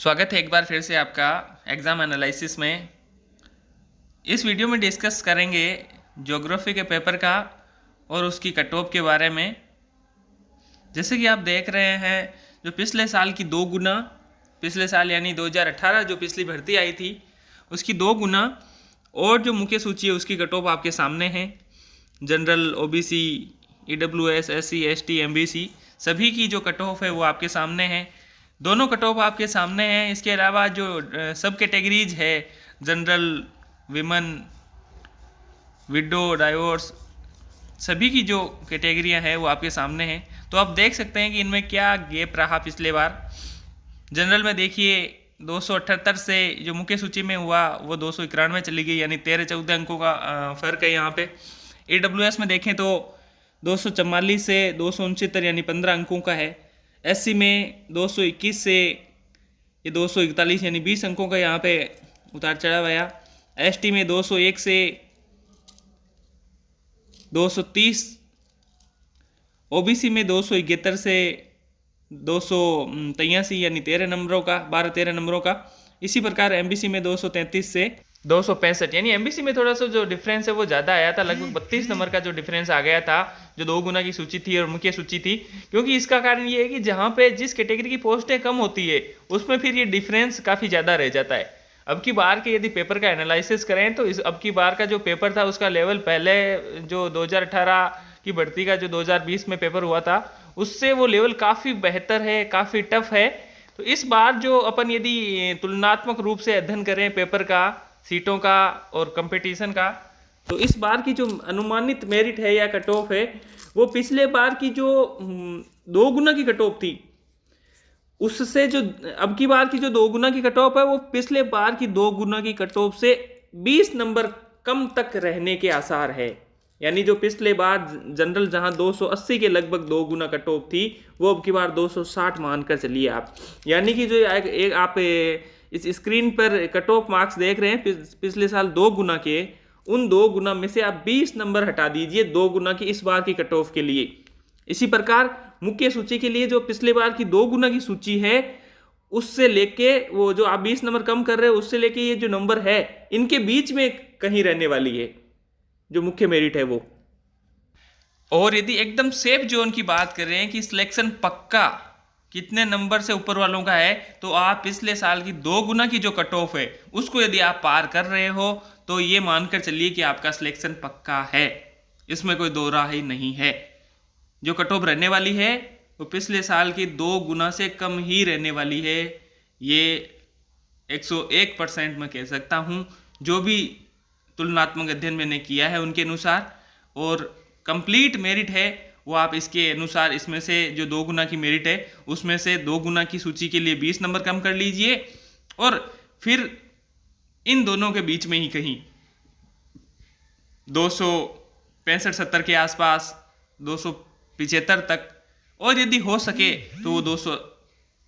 स्वागत है एक बार फिर से आपका एग्ज़ाम एनालिसिस में। इस वीडियो में डिस्कस करेंगे ज्योग्राफी के पेपर का और उसकी कट ऑफ के बारे में। जैसे कि आप देख रहे हैं, जो पिछले साल की 2 गुना, पिछले साल यानी 2018 जो पिछली भर्ती आई थी उसकी 2 गुना और जो मुख्य सूची है उसकी कट ऑफ आपके सामने है। General, OBC, EWS, SC, ST, MBC सभी की जो कट ऑफ है वो आपके सामने है। दोनों कट ऑफ आपके सामने हैं। इसके अलावा जो सब कैटेगरीज है, जनरल, विमेन, विडो, डाइवोर्स, सभी की जो कैटेगरियां हैं वो आपके सामने हैं। तो आप देख सकते हैं कि इनमें क्या गैप रहा पिछले बार। जनरल में देखिए 278 से जो मुख्य सूची में हुआ वो 291 चली गई, यानी 13-14 अंकों का फ़र्क है यहाँ पे। ईडब्ल्यूएस में देखें तो 244 से 269 यानी 15 अंकों का है। एससी में 221 से ये 241 यानी 20 अंकों का यहाँ पे उतार चढ़ाव आया। एसटी में 201 से 230, ओबीसी में 271 से 283 यानी 13 नंबरों का, 12-13 नंबरों का। इसी प्रकार एमबीसी में 233 से 265 यानी एमबीसी में थोड़ा सा जो डिफरेंस है वो ज़्यादा आया था। लगभग 32 नंबर का जो डिफरेंस आ गया था, जो 2 गुना की सूची थी और मुख्य सूची थी। क्योंकि इसका कारण ये है कि जहाँ पे जिस कैटेगरी की पोस्टें कम होती है उसमें फिर ये डिफरेंस काफ़ी ज़्यादा रह जाता है। अब की बार के यदि पेपर का एनालिसिस करें तो इस अब की बार का जो पेपर था उसका लेवल पहले जो 2018 की भर्ती का जो 2020 में पेपर हुआ था उससे वो लेवल काफ़ी बेहतर है, काफ़ी टफ है। तो इस बार जो अपन यदि तुलनात्मक रूप से अध्ययन करें पेपर का, सीटों का और कंपटीशन का, तो इस बार की जो अनुमानित मेरिट है या कट ऑफ है वो पिछले बार की जो 2 गुना की कट ऑफ थी उससे जो अब की बार की जो 2 गुना की कट ऑफ है वो पिछले बार की 2 गुना की कट ऑफ से 20 नंबर कम तक रहने के आसार है। यानी जो पिछले बार जनरल जहां 280 के लगभग 2 गुना कट ऑफ थी वो अब की बार 260 मानकर चलिए आप। यानी कि जो एक आप इस स्क्रीन पर कट ऑफ मार्क्स देख रहे हैं पिछले साल 2 गुना के, उन 2 गुना में से आप 20 नंबर हटा दीजिए 2 गुना की इस बार की कट ऑफ के लिए। इसी प्रकार मुख्य सूची के लिए जो पिछले बार की 2 गुना की सूची है उससे लेके वो जो आप 20 नंबर कम कर रहे हो उससे लेके ये जो नंबर है इनके बीच में कहीं रहने वाली है जो मुख्य मेरिट है वो। और यदि एकदम सेफ जोन की बात कर रहे हैं कि सिलेक्शन पक्का कितने नंबर से ऊपर वालों का है, तो आप पिछले साल की 2 गुना की जो कट ऑफ है उसको यदि आप पार कर रहे हो तो ये मानकर चलिए कि आपका सिलेक्शन पक्का है। इसमें कोई दो राह ही नहीं है। जो कट ऑफ रहने वाली है वो पिछले साल की 2 गुना से कम ही रहने वाली है। ये 101% मैं कह सकता हूँ, जो भी तुलनात्मक अध्ययन मैंने किया है उनके अनुसार। और कंप्लीट मेरिट है वो आप इसके अनुसार इसमें से जो 2 गुना की मेरिट है उसमें से 2 गुना की सूची के लिए 20 नंबर कम कर लीजिए और फिर इन दोनों के बीच में ही कहीं 265-70 के आसपास, 275 तक, और यदि हो सके तो वो 200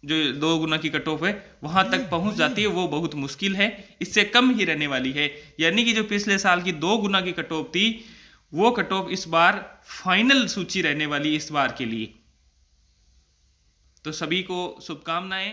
जो 2 गुना की कट ऑफ है वहां तक पहुंच जाती है। वो बहुत मुश्किल है, इससे कम ही रहने वाली है। यानी कि जो पिछले साल की 2 गुना की कट ऑफ थी वो कट ऑफ इस बार फाइनल सूची रहने वाली इस बार के लिए। तो सभी को शुभकामनाएं।